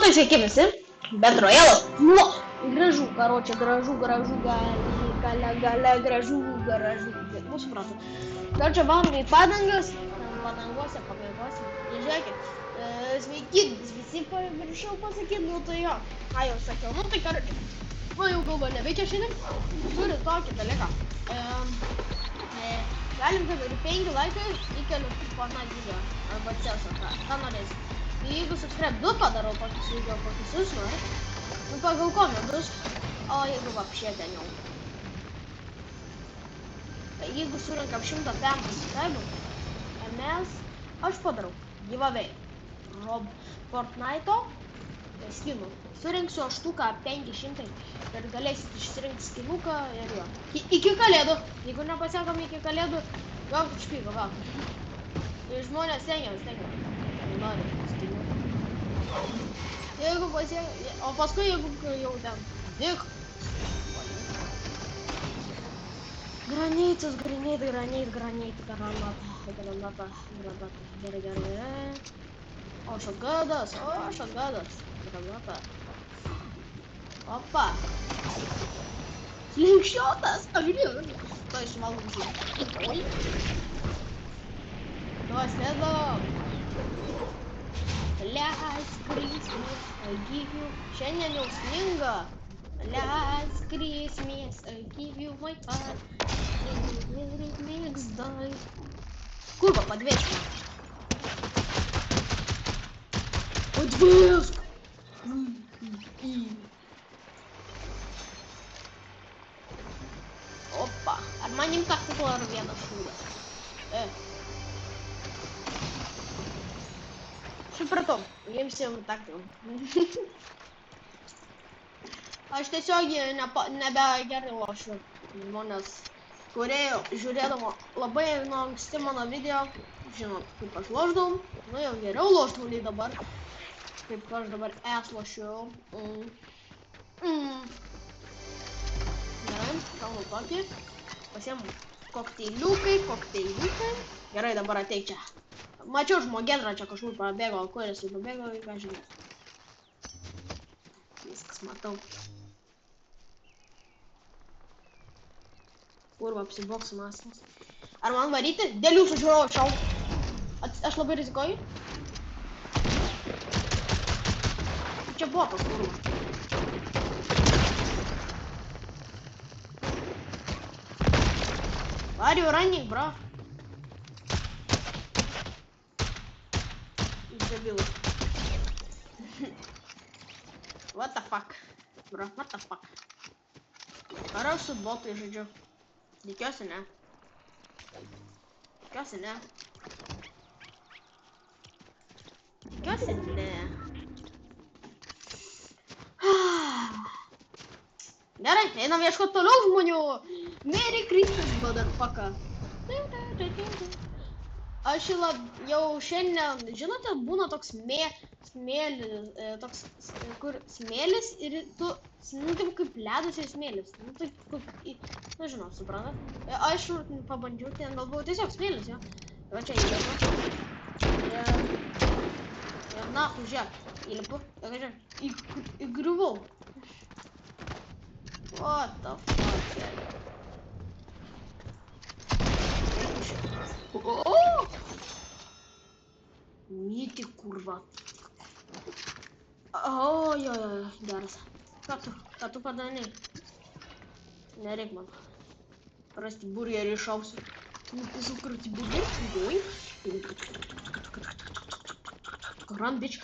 Sveiki visi, bet Royalas, gražu, karočią, gražu, gražu, nu suprantu. Dar čia varom į padangas, padangose, pabaigose, ir žiūrėkit, sveiki, visi paviršiau pasakyti, nu tai jo, ką jau sakiau, nu tai karočią, man jau galva neveikia šiandien, turi tokį dalyką, galim kaip ir 5 laikai įkeliu Fortnite video, arba CS:GO, ką norėsi. Jeigu subscribe 2 padarau tokius video, kokius jūs norit, nu pagal komentus, o jeigu vapšė ten jau. Jeigu surinkam 105 subscribe, mes, aš padarau giveaway Fortnite'o skinų. Surinksiu aštuką 500 ir galėsit išsirinkti skinuką ir jo. Iki kalėdų, jeigu nepasiekam iki kalėdų, gaukit špygą, gaukit. Ir žmonės stengiamės. Nori skinų. Jeigu pasiekam, o paskui jeigu jau ten dik. Granata. Gerai. O šotgadas. Granata. Opa. Slingšiotas. Aš žiūrėjau. To išvalgom žiūrėjau. Oi. To slėdom. Last Christmas I give you. Šiandien jau sninga. Last Christmas I give you my heart. It makes die. Kurva, подвесна. Подвеск! Опа, ar manim taktikų ar vienas šūdas? Supratau, jiems jau taktikų. Aš tiesiog nebegerai lošiu žmonės, kurie žiūrėdavo labai nuo anksti mano video, žinot, kaip aš lošdavau, nu jau geriau lošdavau nei dabar, kaip aš dabar lošiu. Gerai, kalnu tokį, pasiemu kokteiliukai. Gerai, dabar ateik čia. Mačiau žmogėdrą čia kažkur pabėgo, kuris jau pabėgo, ką žinai. Viskas matau. Kurva, apsiboks mąstymas. Ar man varyti? Dėl jūsų žiūrovų šau. Aš labai rizikuoju. Čia botas, kurva. Are you running, bro? Дебил. What the fuck, bro? What the fuck? Хороший бот, я жду. Tikiuosi ne. Gerai, einam ieškoti toliau žmonių. Merry Christmas, motherfucker. Aš jau šiandien, žinote, būna toks smėlis ir tu, nu taip kaip ledus ir smėlis, nu taip kaip, nu žinau, suprantat? Aš pabandžiau, ten gal buvo tiesiog smėlis, jo. Va čia įlipu. Ir nahu, žiūrėk, įlipu, įgriuvau. What the fuck? Myti, kurva. Jo, geras. Ką tu padarei? Nereik man. Rasti burgerį išausiu. Sukurti burgerį. Run, bitch.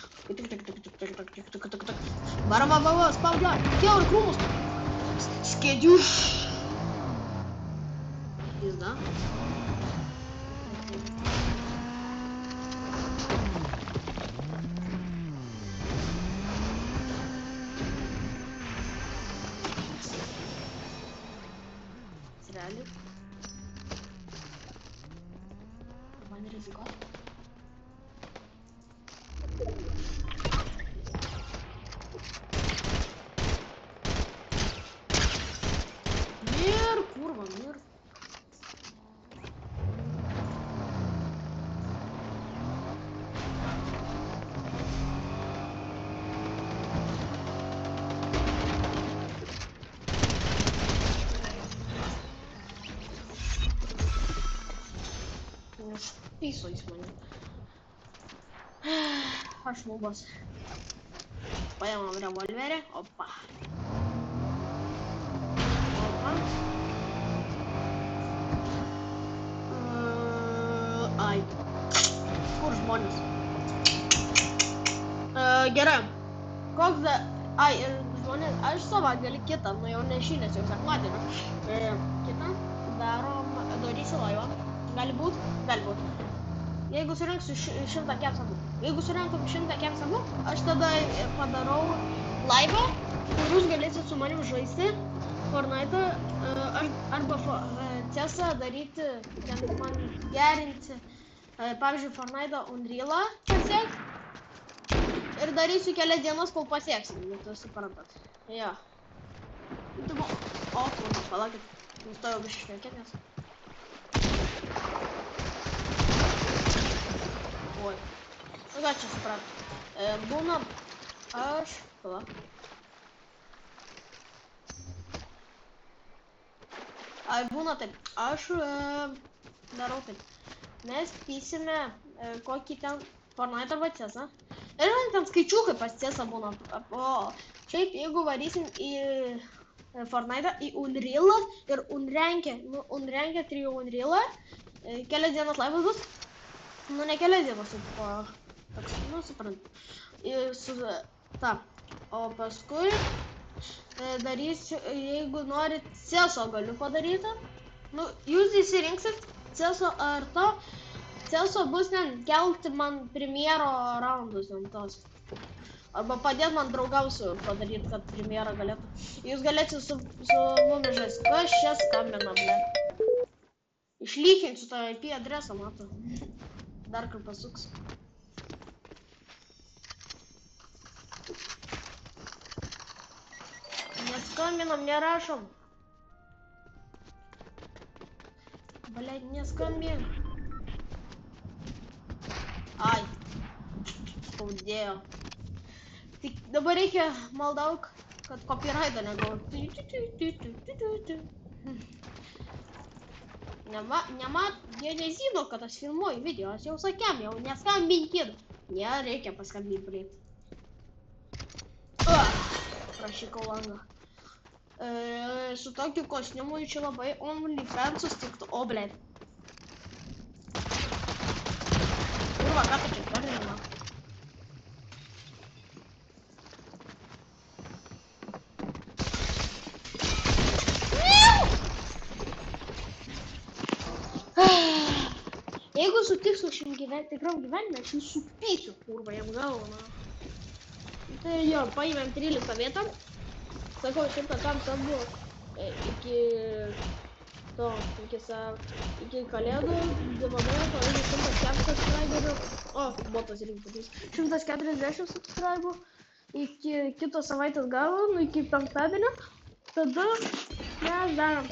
Varam, spaudžia. Kiaur, krūmus. Skėdžiuš. Pizda. Realiai. Man rizikuot. supyso jis mane. Aš nubas. Paėmam revolverį. Opa. Opa. Ai. Kur žmonės? Gerai. Koks da... Ai, ir žmonės... Aš savaitgalį kitą, nu jau ne šį, nes jau sekmadienį. Kitą darysiu laivą. Gali būt? Gali būt. Jeigu surinksiu 100 kepsamų. Jeigu surinktum 100 kepsamų, aš tada padarau laivą, kur jūs galėsit su manim žaisti Fortnite arba CS:ą daryti, ten man gerinti, pavyzdžiui, Fortnite Unreal'ą pasiekt ir darysiu kelias dienas, kol pasieksim, tu suprantat. Jo. O, palaukit, nustojau biškį šnekėt, nes... Oi. Nu ką čia suprat. Būna aš... Palauk. Ai, būna taip. Aš darau taip. Mes pysime kokį ten Fortnite arba CS:ą. Ir ten skaičiukai pas CS:ą būna. O šiaip, jeigu varysim į Fortnite, į Unreal'ą ir Unrank'e 3 Unreal'ą, kelias dienas laivas bus. Nu, ne kelias dienas, o toks, nu, suprant. O paskui darysiu, jeigu norit CS:o galiu padaryti. Nu, jūs įsirinksit CS:o ar to. CS:o bus ten kelti man premjero raundus ant tos. Arba padėt man draugausiu padaryti, kad premjerą galėtų. Jūs galėsit su mumis žaisti. Kas čia skambina, ble? Išlykinsiu tą IP adresą, matau. Dar kaip pasuks. Neskambinam, nerašom. Блядь, neskambin. Ai. Skaudėjo. Tik dabar reikia maldauk, kad copyright'o negautų. Jie nezino, kad aš filmuoju video, aš jau sakiam, jau neskambinkit. Ne, reikia paskambinti, blėt. Prašykau langą. Su tokiu kostiumu čia labai OnlyFansus tiktų. O, blėt. Kurva, ką tu čia tvarnina? Jeigu sutiksiu šiam tikram gyvenime, aš jį supysiu, kurva, jam galvą. Tai jo, paėmėm 13 vietą. Sakau, 100 kamsa buvo iki kalėdų, dėvamėjo, pavyzdžiui, 100 subscriberių. O, botas rinktis. 140 subscriberių. Iki kitos savaitės galo, nu iki penktadienio. Tada mes darom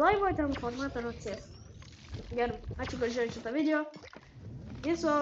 laivą ten Fortnite ir CS. Gerai, ačiū, kad žiūrėjau šitą video. Viso.